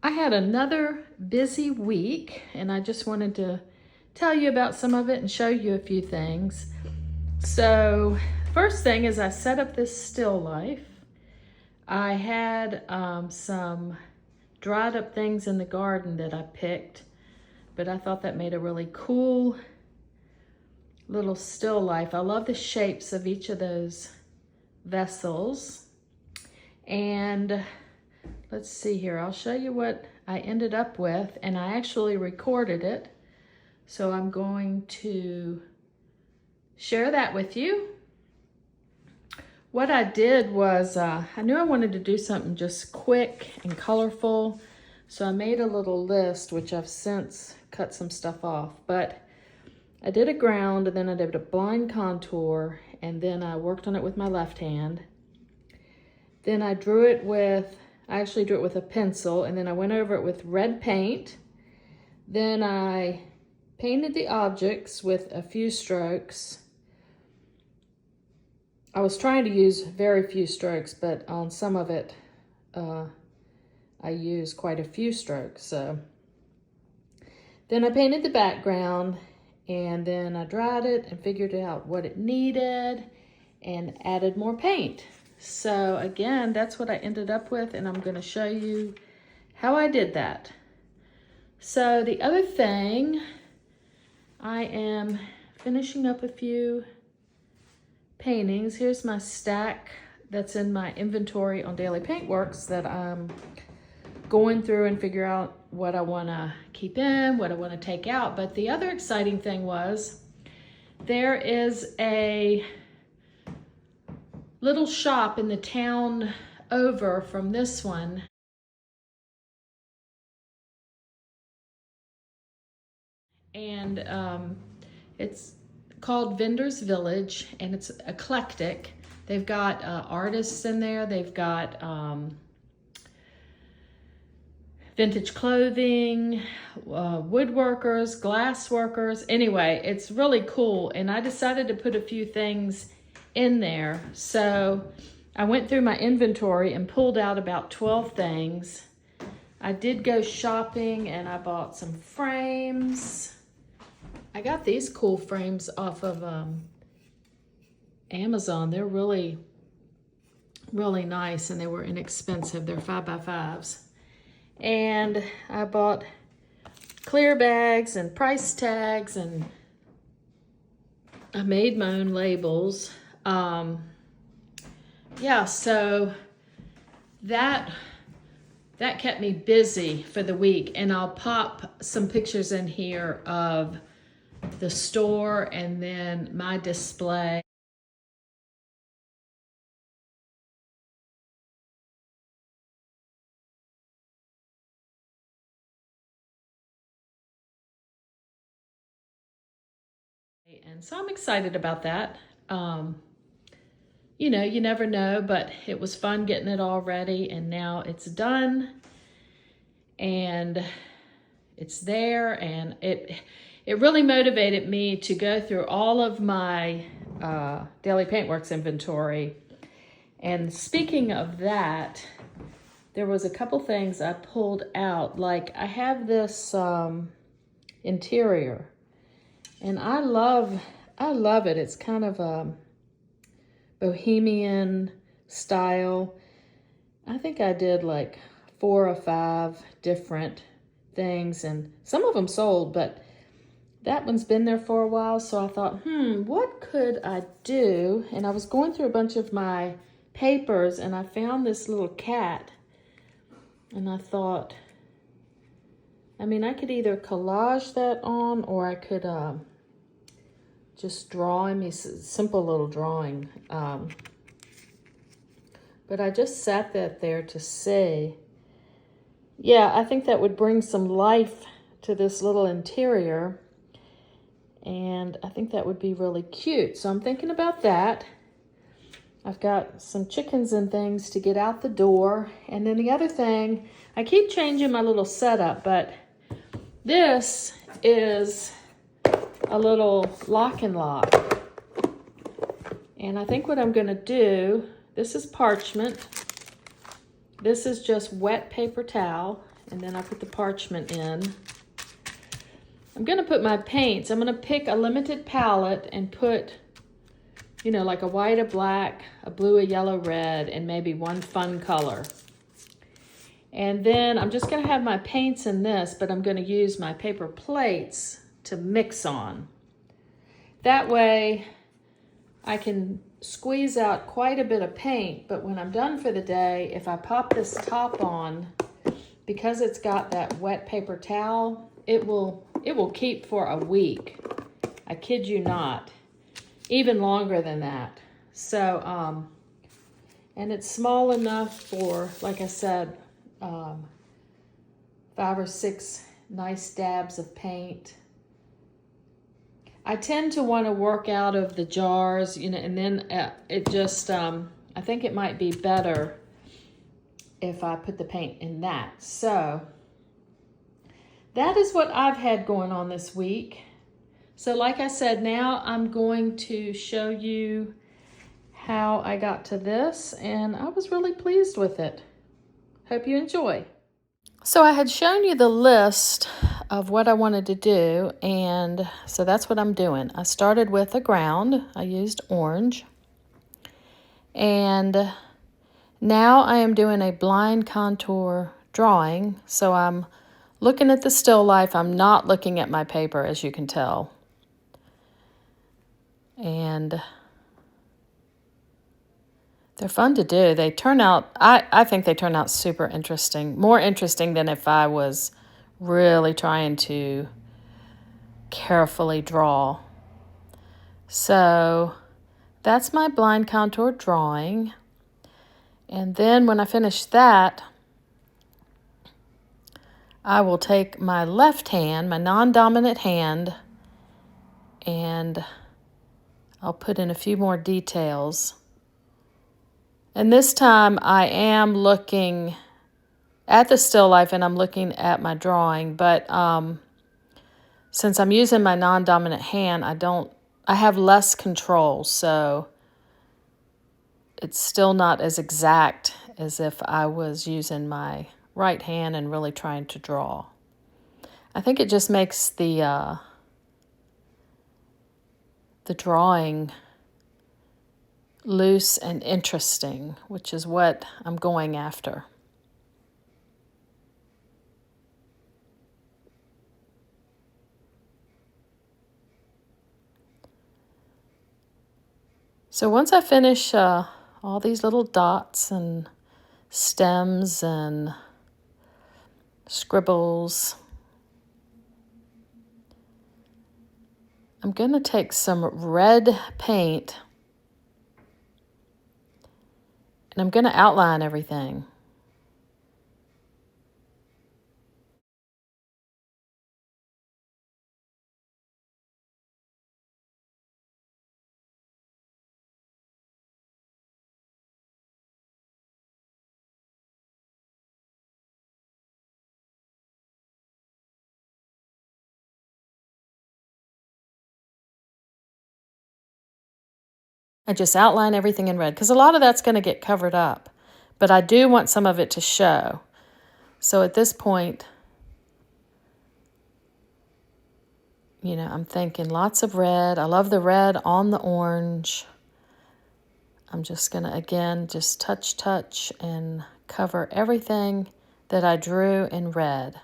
I had another busy week and I just wanted to tell you about some of it and show you a few things. So first thing is I set up this still life. I had some dried up things in the garden that I picked, but I thought that made a really cool little still life. I love the shapes of each of those vessels. And let's see here, I'll show you what I ended up with, and I actually recorded it. So I'm going to share that with you. What I did was, I knew I wanted to do something just quick and colorful. So I made a little list, which I've since cut some stuff off, but I did a ground and then I did a blind contour, and then I worked on it with my left hand. Then I actually drew it with a pencil, and then I went over it with red paint. Then I painted the objects with a few strokes. I was trying to use very few strokes, but on some of it, I used quite a few strokes. So then I painted the background, and then I dried it and figured out what it needed and added more paint. So again, that's what I ended up with, and I'm going to show you how I did that. So the other thing, I am finishing up a few paintings. Here's my stack that's in my inventory on Daily Paintworks that I'm going through and figure out what I want to keep in, what I want to take out. But the other exciting thing was there is a little shop in the town over from this one. And it's called Vendors Village, and it's eclectic. They've got artists in there. They've got vintage clothing, woodworkers, glass workers. Anyway, it's really cool. And I decided to put a few things in there. So I went through my inventory and pulled out about 12 things. I did go shopping and I bought some frames. I got these cool frames off of Amazon. They're really, really nice, and they were inexpensive. They're 5x5s. And I bought clear bags and price tags, and I made my own labels. Yeah, so that kept me busy for the week, and I'll pop some pictures in here of the store and then my display. And so I'm excited about that. You know, you never know, but it was fun getting it all ready, and now it's done and it's there, and it really motivated me to go through all of my Daily Paintworks inventory. And speaking of that, there was a couple things I pulled out. Like I have this interior, and I love it. It's kind of a bohemian style. I think I did like 4 or 5 different things, and some of them sold, but that one's been there for a while. So I thought, what could I do? And I was going through a bunch of my papers, and I found this little cat, and I thought, I mean, I could either collage that on, or I could just draw him. He's a simple little drawing. But I just sat that there to see. Yeah, I think that would bring some life to this little interior. And I think that would be really cute. So I'm thinking about that. I've got some chickens and things to get out the door. And then the other thing, I keep changing my little setup, but this is a little lock and lock. And I think what I'm going to do, this is parchment. This is just wet paper towel, and then I put the parchment in. I'm going to put my paints. I'm going to pick a limited palette and put, you know, like a white, a black, a blue, a yellow, red, and maybe one fun color. And then I'm just going to have my paints in this, but I'm going to use my paper plates to mix on. That way I can squeeze out quite a bit of paint, but when I'm done for the day, if I pop this top on, because it's got that wet paper towel, it will keep for a week. I kid you not. Even longer than that. So, and it's small enough for, like I said, 5 or 6 nice dabs of paint. I tend to want to work out of the jars, you know, and then it just, I think it might be better if I put the paint in that. So that is what I've had going on this week. So like I said, now I'm going to show you how I got to this, and I was really pleased with it. Hope you enjoy. So I had shown you the list of what I wanted to do, and so that's what I'm doing. I started with a ground. I used orange. And now I am doing a blind contour drawing. So I'm looking at the still life. I'm not looking at my paper, as you can tell. And they're fun to do. They turn out, I think they turn out super interesting. More interesting than if I was really trying to carefully draw. So that's my blind contour drawing. And then when I finish that, I will take my left hand, my non-dominant hand, and I'll put in a few more details. And this time I am looking at the still life and I'm looking at my drawing, but since I'm using my non-dominant hand, I have less control, so it's still not as exact as if I was using my right hand and really trying to draw. I think it just makes the drawing loose and interesting, which is what I'm going after. So once I finish all these little dots and stems and scribbles, I'm going to take some red paint and I'm going to outline everything. I just outline everything in red because a lot of that's going to get covered up, but I do want some of it to show. So at this point, you know, I'm thinking lots of red. I love the red on the orange. I'm just going to, again, just touch, and cover everything that I drew in red.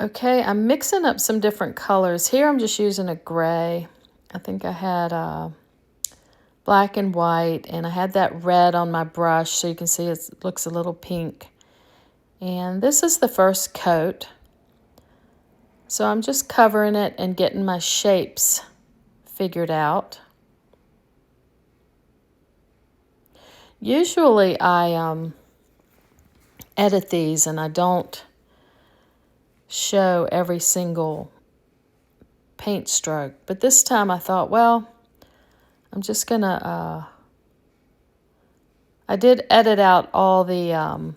Okay, I'm mixing up some different colors. Here I'm just using a gray. I think I had black and white, and I had that red on my brush, so you can see it looks a little pink. And this is the first coat. So I'm just covering it and getting my shapes figured out. Usually I edit these and I don't show every single paint stroke, but this time I thought, well, I'm just gonna, I did edit out all the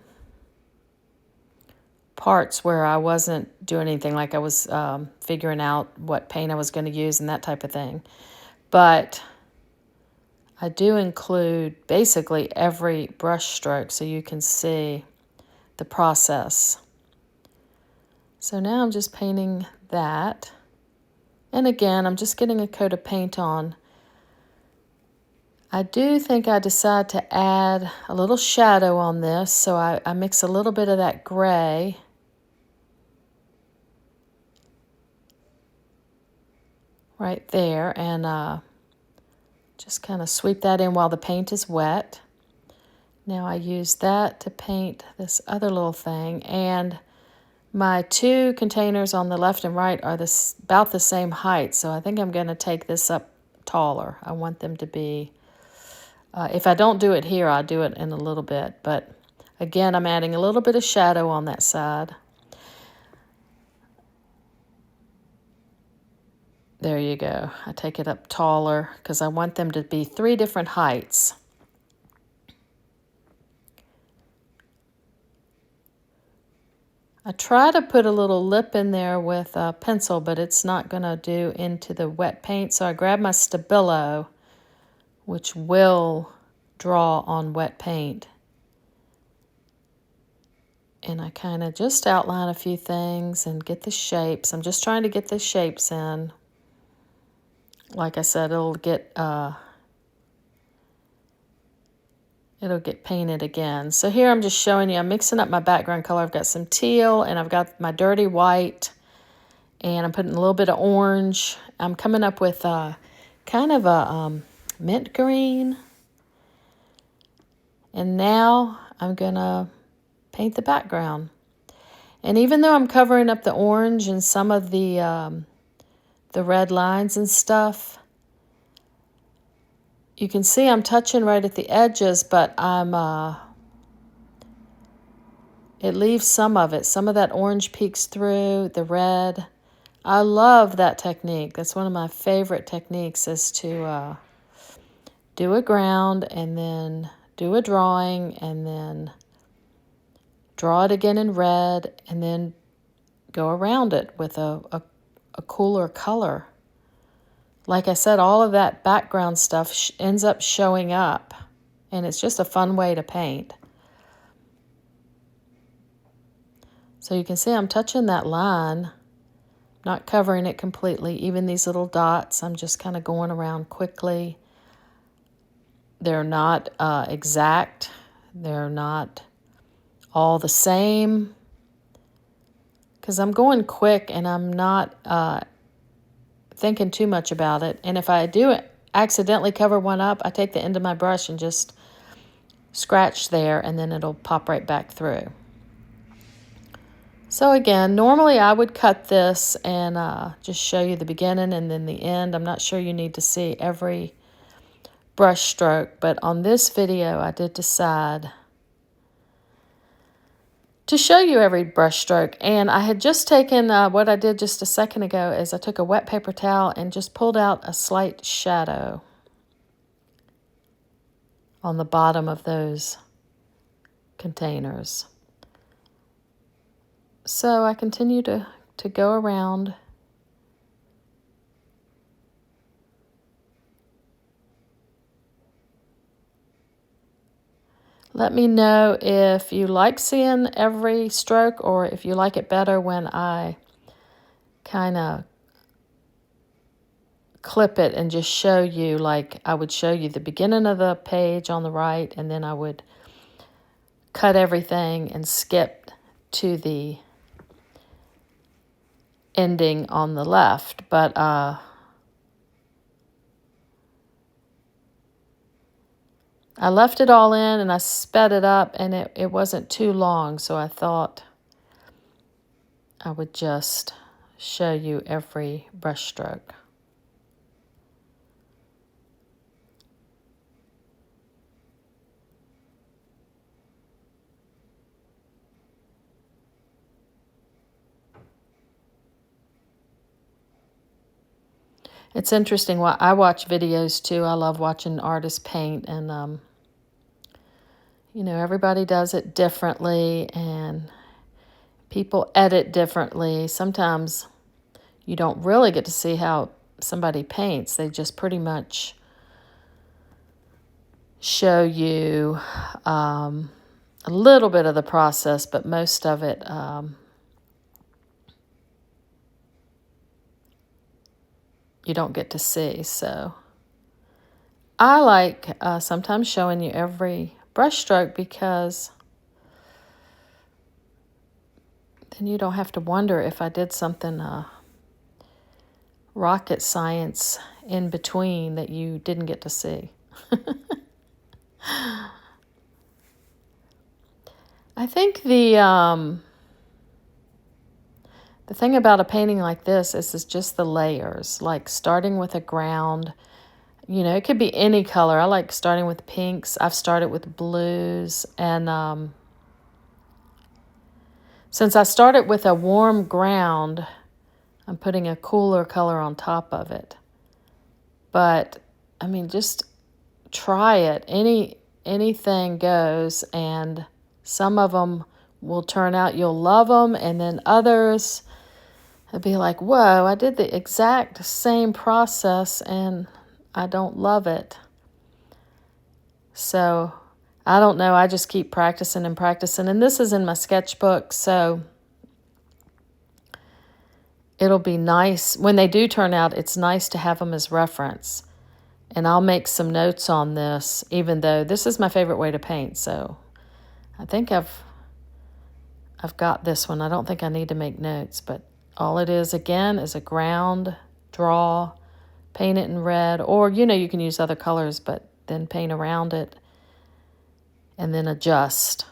parts where I wasn't doing anything, like I was figuring out what paint I was going to use and that type of thing. But I do include basically every brush stroke so you can see the process. So now I'm just painting that. And again, I'm just getting a coat of paint on. I do think I decide to add a little shadow on this, so I mix a little bit of that gray right there, and just kind of sweep that in while the paint is wet. Now I use that to paint this other little thing, and my two containers on the left and right are about the same height, so I think I'm going to take this up taller. I want them to be, if I don't do it here, I'll do it in a little bit, but again, I'm adding a little bit of shadow on that side. There you go. I take it up taller because I want them to be 3 different heights. I try to put a little lip in there with a pencil, but it's not going to do into the wet paint. So I grab my Stabilo, which will draw on wet paint. And I kind of just outline a few things and get the shapes. I'm just trying to get the shapes in. Like I said, it'll get painted again. So here I'm just showing you, I'm mixing up my background color. I've got some teal and I've got my dirty white and I'm putting a little bit of orange. I'm coming up with kind of a mint green. And now I'm gonna paint the background. And even though I'm covering up the orange and some of the red lines and stuff, you can see I'm touching right at the edges, but it leaves some of it. Some of that orange peeks through, the red. I love that technique. That's one of my favorite techniques, is to do a ground and then do a drawing and then draw it again in red and then go around it with a cooler color. Like I said, all of that background stuff ends up showing up, and it's just a fun way to paint. So you can see I'm touching that line, not covering it completely. Even these little dots, I'm just kind of going around quickly. They're not exact. They're not all the same, because I'm going quick and I'm not thinking too much about it. And if I do accidentally cover one up, I take the end of my brush and just scratch there, and then it'll pop right back through. So again, normally I would cut this and just show you the beginning and then the end. I'm not sure you need to see every brush stroke, but on this video I did decide to show you every brush stroke. And I had just taken, what I did just a second ago is I took a wet paper towel and just pulled out a slight shadow on the bottom of those containers. So I continue to go around. Let me know if you like seeing every stroke or if you like it better when I kind of clip it and just show you, like I would show you the beginning of the page on the right, and then I would cut everything and skip to the ending on the left. But I left it all in and I sped it up, and it wasn't too long, so I thought I would just show you every brush stroke. It's interesting. I watch videos too. I love watching artists paint, and you know, everybody does it differently, and people edit differently. Sometimes you don't really get to see how somebody paints. They just pretty much show you a little bit of the process, but most of it you don't get to see. So I like sometimes showing you every brush stroke, because then you don't have to wonder if I did something rocket science in between that you didn't get to see. I think the thing about a painting like this is just the layers, like starting with a ground. You know, it could be any color. I like starting with pinks. I've started with blues, and since I started with a warm ground, I'm putting a cooler color on top of it. But I mean, just try it. Anything goes, and some of them will turn out you'll love them, and then others it'll be like, whoa, I did the exact same process and I don't love it. So I don't know. I just keep practicing and practicing, and this is in my sketchbook, so it'll be nice when they do turn out. It's nice to have them as reference. And I'll make some notes on this, even though this is my favorite way to paint. So I think I've got this one. I don't think I need to make notes, but all it is, again, is a ground, draw, paint it in red, or, you know, you can use other colors, but then paint around it and then adjust.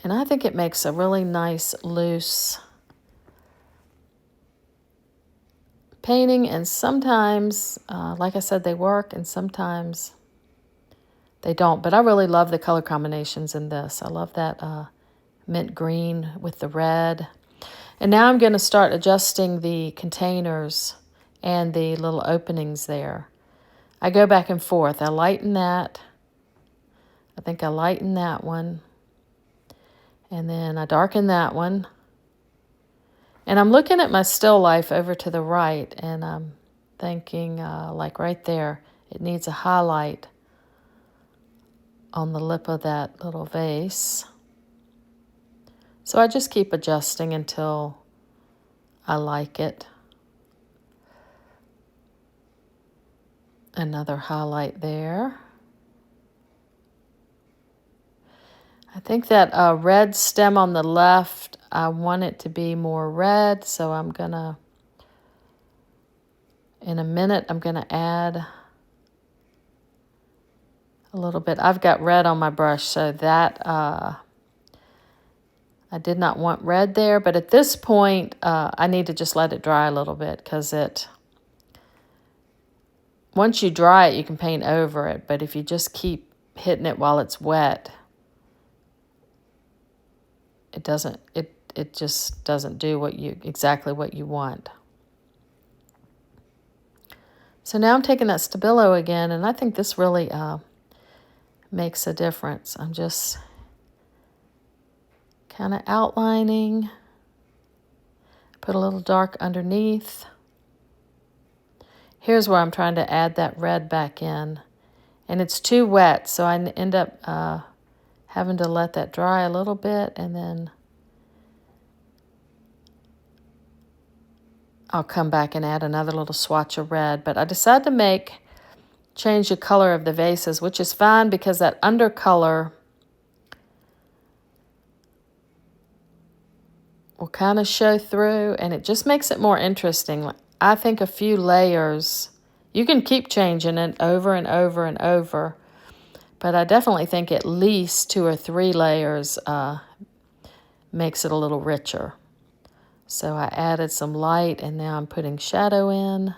And I think it makes a really nice, loose painting, and sometimes, like I said, they work, and sometimes they don't. But I really love the color combinations in this. I love that mint green with the red. And now I'm going to start adjusting the containers and the little openings there. I go back and forth. I lighten that. I think I lighten that one. And then I darken that one. And I'm looking at my still life over to the right, and I'm thinking, like right there, it needs a highlight on the lip of that little vase. So I just keep adjusting until I like it. Another highlight there. I think that red stem on the left, I want it to be more red, so I'm gonna, in a minute, I'm gonna add a little bit. I've got red on my brush, so that I did not want red there, but at this point, I need to just let it dry a little bit, because once you dry it, you can paint over it, but if you just keep hitting it while it's wet, it just doesn't do exactly what you want. So now I'm taking that Stabilo again, and I think this really makes a difference. I'm just kind of outlining, put a little dark underneath. Here's where I'm trying to add that red back in, and it's too wet, so I end up having to let that dry a little bit, and then I'll come back and add another little swatch of red. But I decided to change the color of the vases, which is fine because that undercolor will kind of show through, and it just makes it more interesting. I think a few layers, you can keep changing it over and over and over, but I definitely think at least 2 or 3 layers makes it a little richer. So I added some light, and now I'm putting shadow in.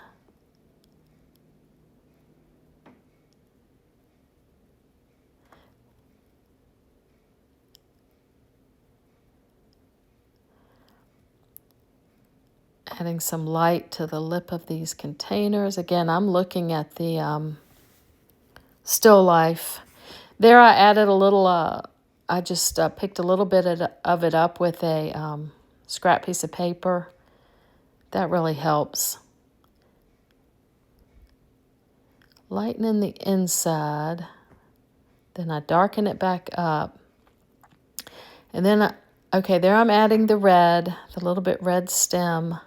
Adding some light to the lip of these containers. Again, I'm looking at the Still Life. There I added a little, I just picked a little bit of it up with a scrap piece of paper. That really helps. Lightening the inside. Then I darken it back up. And then, okay, there I'm adding the red, the little bit red stem.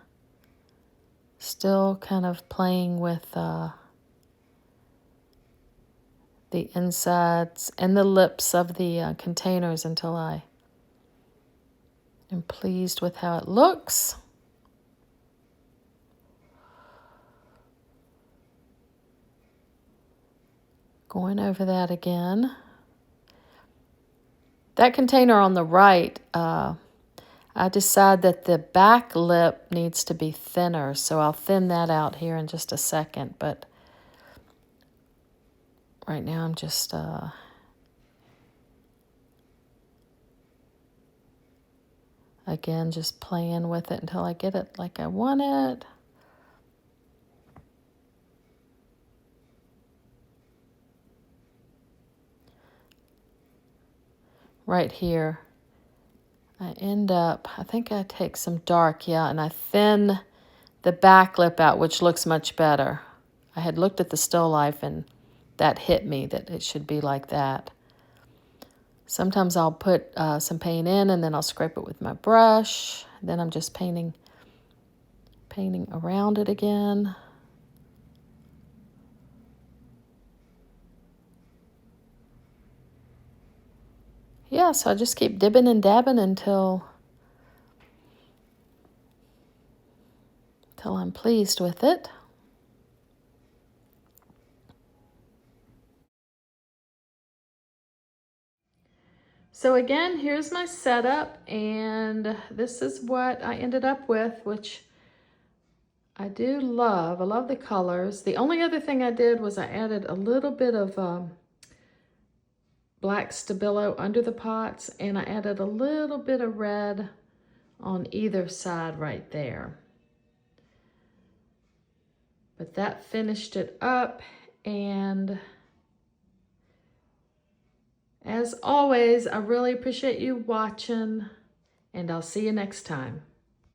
Still kind of playing with the insides and the lips of the containers until I am pleased with how it looks. Going over that again. That container on the right, I decide that the back lip needs to be thinner, so I'll thin that out here in just a second, but right now I'm just again, just playing with it until I get it like I want it. Right here, I end up, I think I take some dark, and I thin the back lip out, which looks much better. I had looked at the Still Life and that hit me that it should be like that. Sometimes I'll put some paint in and then I'll scrape it with my brush. Then I'm just painting around it again. Yeah, so I just keep dibbing and dabbing until I'm pleased with it. So again, here's my setup, and this is what I ended up with, which I do love. I love the colors. The only other thing I did was I added a little bit of black Stabilo under the pots, and I added a little bit of red on either side right there. But that finished it up, and as always, I really appreciate you watching, and I'll see you next time.